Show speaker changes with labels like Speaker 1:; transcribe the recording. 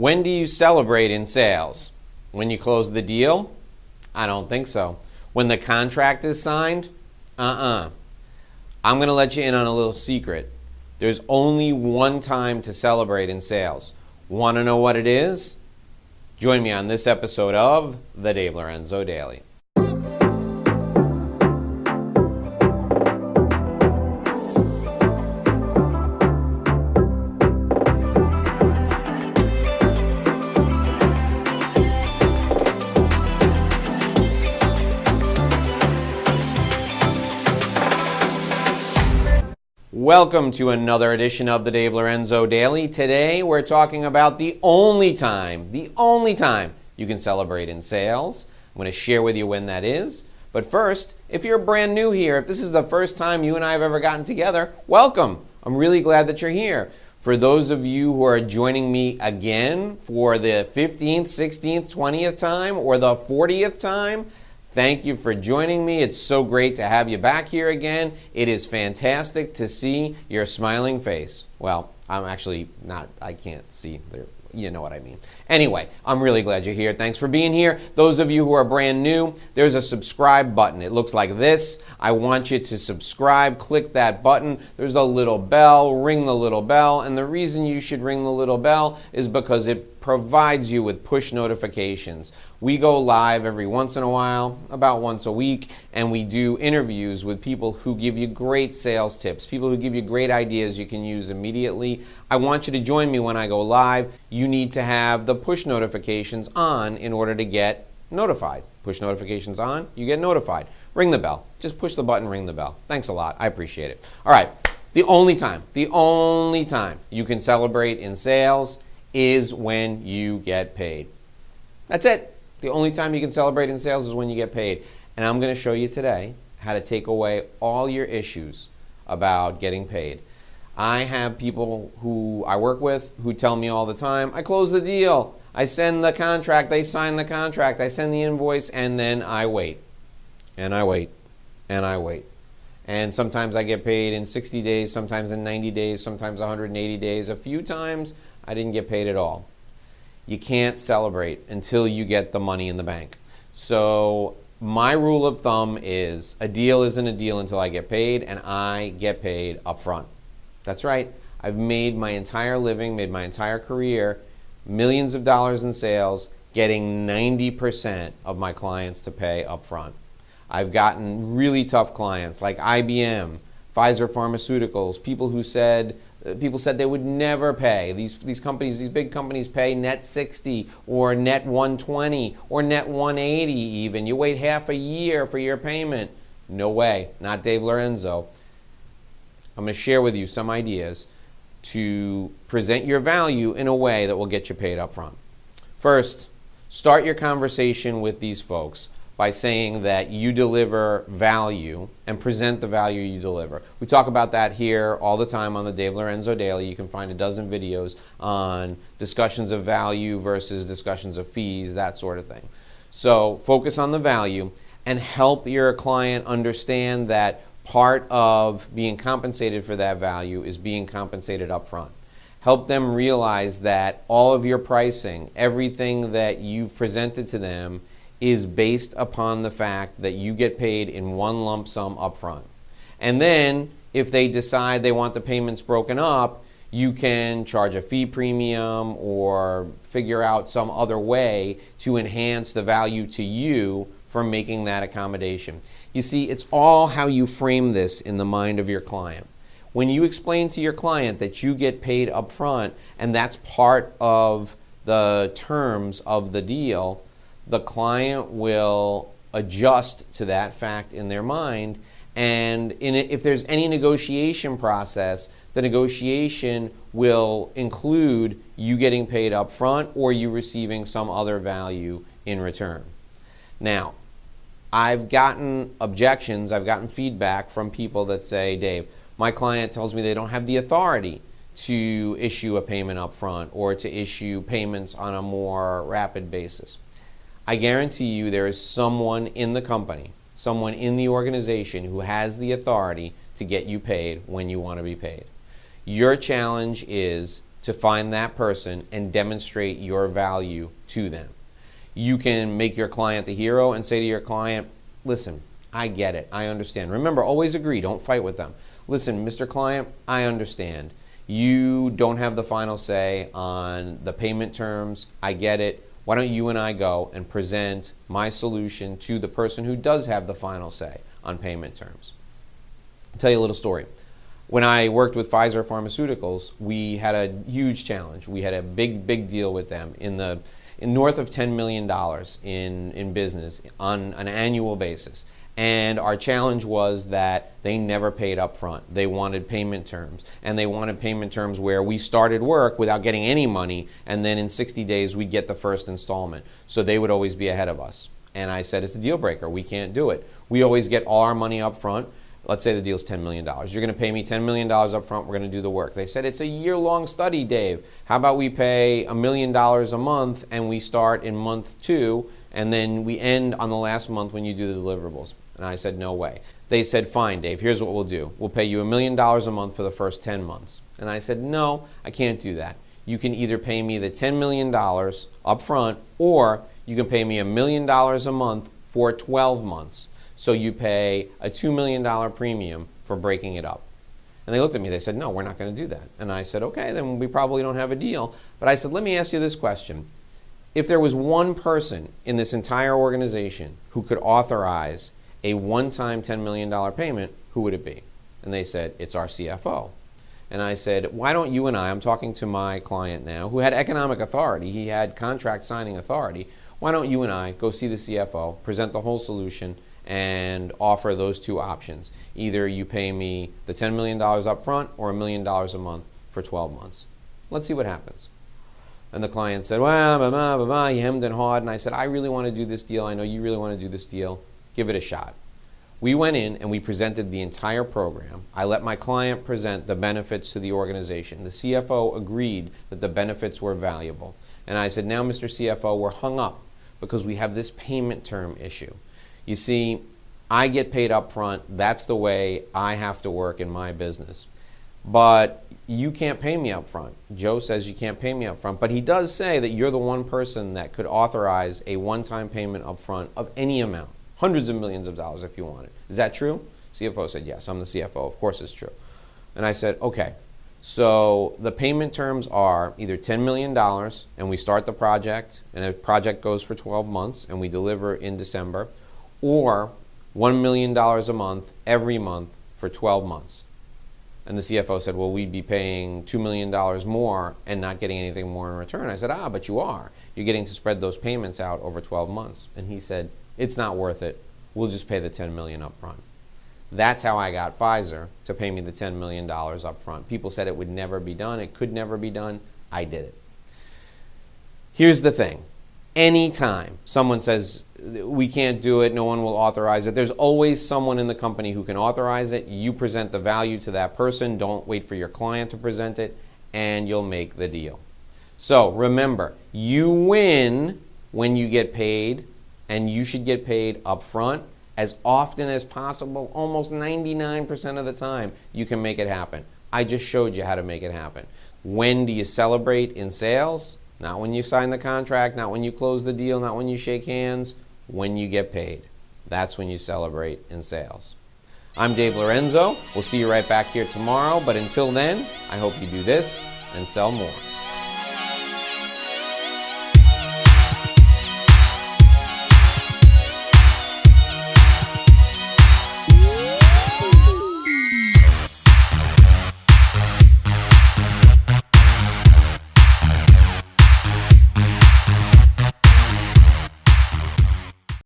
Speaker 1: When do you celebrate in sales? When you close the deal? I don't think so. When the contract is signed? I'm going to let you in on a little secret. There's only one time to celebrate in sales. Want to know what it is? Join me on this episode of The Dave Lorenzo Daily. Welcome to another edition of the Dave Lorenzo Daily. Today we're talking about the only time you can celebrate in sales. I'm going to share with you when that is. But first, if you're brand new here, if this is the first time you and I have ever gotten together, welcome. I'm really glad that you're here. For those of you who are joining me again for the 15th, 16th, 20th time or the 40th time, thank you for joining me. It's so great to have you back here again. It is fantastic to see your smiling face. Well, I'm actually not, I can't see there. You know what I mean. Anyway, I'm really glad you're here. Thanks for being here. Those of you who are brand new, there's a subscribe button. It looks like this. I want you to subscribe. Click that button. There's a little bell. Ring the little bell. And the reason you should ring the little bell is because it provides you with push notifications. We go live every once in a while, about once a week, and we do interviews with people who give you great sales tips, people who give you great ideas you can use immediately. I want you to join me when I go live. You need to have the push notifications on in order to get notified. Push notifications on, you get notified. Ring the bell. Just push the button, ring the bell. Thanks a lot. I appreciate it. All right. The only time you can celebrate in sales is when you get paid. That's it. The only time you can celebrate in sales is when you get paid. And I'm going to show you today how to take away all your issues about getting paid. I have people who I work with who tell me all the time, I close the deal, I send the contract, they sign the contract, I send the invoice, and then I wait. And I wait. And I wait. And sometimes I get paid in 60 days, sometimes in 90 days, sometimes 180 days. A few times I didn't get paid at all. You can't celebrate until you get the money in the bank. So my rule of thumb is a deal isn't a deal until I get paid, and I get paid up front. That's right. I've made my entire living, made my entire career, millions of dollars in sales, getting 90% of my clients to pay up front. I've gotten really tough clients like IBM, Pfizer Pharmaceuticals, people said they would never pay. These companies, these big companies pay net 60 or net 120 or net 180 even. You wait half a year for your payment. No way, not Dave Lorenzo. I'm going to share with you some ideas to present your value in a way that will get you paid up front. First, start your conversation with these folks by saying that you deliver value and present the value you deliver. We talk about that here all the time on the Dave Lorenzo Daily. You can find a dozen videos on discussions of value versus discussions of fees, that sort of thing. So focus on the value and help your client understand that part of being compensated for that value is being compensated up front. Help them realize that all of your pricing, everything that you've presented to them, is based upon the fact that you get paid in one lump sum up front. And then if they decide they want the payments broken up, you can charge a fee premium or figure out some other way to enhance the value to you for making that accommodation. You see, it's all how you frame this in the mind of your client. When you explain to your client that you get paid up front and that's part of the terms of the deal, the client will adjust to that fact in their mind, and if there's any negotiation process, the negotiation will include you getting paid up front or you receiving some other value in return. Now, I've gotten objections, I've gotten feedback from people that say, Dave, my client tells me they don't have the authority to issue a payment up front or to issue payments on a more rapid basis. I guarantee you there is someone in the company, someone in the organization who has the authority to get you paid when you want to be paid. Your challenge is to find that person and demonstrate your value to them. You can make your client the hero and say to your client, listen, I get it, I understand. Remember, always agree, don't fight with them. Listen, Mr. Client, I understand. You don't have the final say on the payment terms, I get it. Why don't you and I go and present my solution to the person who does have the final say on payment terms? I'll tell you a little story. When I worked with Pfizer Pharmaceuticals, we had a huge challenge. We had a big deal with them in north of $10 million in business on an annual basis. And our challenge was that they never paid up front. They wanted payment terms. And they wanted payment terms where we started work without getting any money, and then in 60 days we'd get the first installment. So they would always be ahead of us. And I said, it's a deal breaker. We can't do it. We always get all our money up front. Let's say the deal's $10 million. You're going to pay me $10 million up front. We're going to do the work. They said, it's a year-long study, Dave. How about we pay $1 million a month and we start in month 2 and then we end on the last month when you do the deliverables? And I said, no way. They said, fine, Dave, here's what we'll do. We'll pay you $1 million a month for the first 10 months. And I said, no, I can't do that. You can either pay me the $10 million up front, or you can pay me $1 million a month for 12 months. So you pay a $2 million premium for breaking it up. And they looked at me, they said, no, we're not going to do that. And I said, okay, then we probably don't have a deal. But I said, let me ask you this question. If there was one person in this entire organization who could authorize a one-time $10 million payment, who would it be? And they said, it's our CFO. And I said, why don't you and I'm talking to my client now, who had economic authority, he had contract signing authority, why don't you and I go see the CFO, present the whole solution, and offer those two options. Either you pay me the $10 million up front or $1 million a month for 12 months. Let's see what happens. And the client said, well, blah, blah, blah, blah. He hemmed and hawed, and I said, I really want to do this deal. I know you really want to do this deal. Give it a shot. We went in and we presented the entire program. I let my client present the benefits to the organization. The CFO agreed that the benefits were valuable. And I said, now, Mr. CFO, we're hung up because we have this payment term issue. You see, I get paid up front. That's the way I have to work in my business. But you can't pay me up front. Joe says you can't pay me up front, but he does say that you're the one person that could authorize a one-time payment up front of any amount. Hundreds of millions of dollars if you want it. Is that true? CFO said, yes, I'm the CFO. Of course it's true. And I said, okay. So the payment terms are either $10 million and we start the project, and the project goes for 12 months and we deliver in December, or $1 million a month every month for 12 months. And the CFO said, well, we'd be paying $2 million more and not getting anything more in return. I said, but you are. You're getting to spread those payments out over 12 months. And he said, it's not worth it. We'll just pay the $10 million up front. That's how I got Pfizer to pay me the $10 million up front. People said it would never be done. It could never be done. I did it. Here's the thing. Anytime someone says, we can't do it, no one will authorize it, there's always someone in the company who can authorize it. You present the value to that person. Don't wait for your client to present it, and you'll make the deal. So remember, you win when you get paid, and you should get paid up front as often as possible. Almost 99% of the time, you can make it happen. I just showed you how to make it happen. When do you celebrate in sales? Not when you sign the contract, not when you close the deal, not when you shake hands, when you get paid. That's when you celebrate in sales. I'm Dave Lorenzo. We'll see you right back here tomorrow, but until then, I hope you do this and sell more.